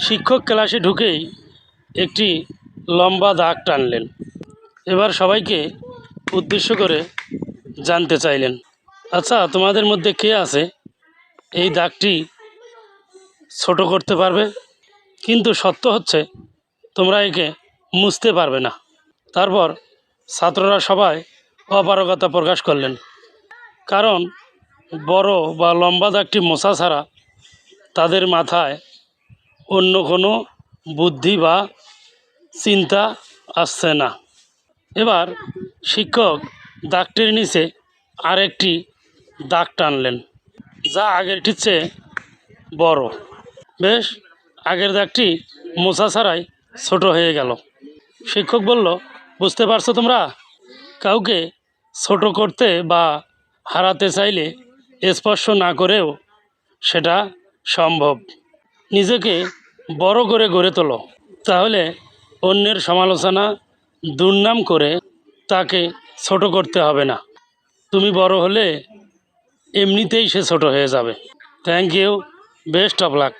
শিক্ষক ক্লাসে ঢুকেই একটি লম্বা দাগ টানলেন। এবার সবাইকে উদ্দেশ্য করে জানতে চাইলেন, আচ্ছা, তোমাদের মধ্যে কে আছে এই দাগটি ছোট করতে পারবে? কিন্তু সত্য হচ্ছে তোমরা একে মুছতে পারবে না। তারপর ছাত্ররা সবাই অপারগতা প্রকাশ করলেন, কারণ বড় বা লম্বা দাগটি মোছা ছাড়া তাদের মাথায় অন্য কোনো বুদ্ধি বা চিন্তা আসছে না। এবার শিক্ষক দাগটির নিচে আরেকটি দাগ টানলেন, যা আগেরটির চেয়ে বড়। বেশ, আগের দাগটি মোছা ছাড়াই ছোট হয়ে গেল। শিক্ষক বলল, বুঝতে পারছো তোমরা? কাউকে ছোট করতে বা হারাতে চাইলে স্পর্শ না করেও সেটা সম্ভব। নিজেকে বড় করে গড়ে তোলো, তাহলে অন্যের সমালোচনা দুর্নাম করে তাকে ছোট করতে হবে না। তুমি বড় হলে এমনিতেই সে ছোট হয়ে যাবে। Thank you, best of lakh.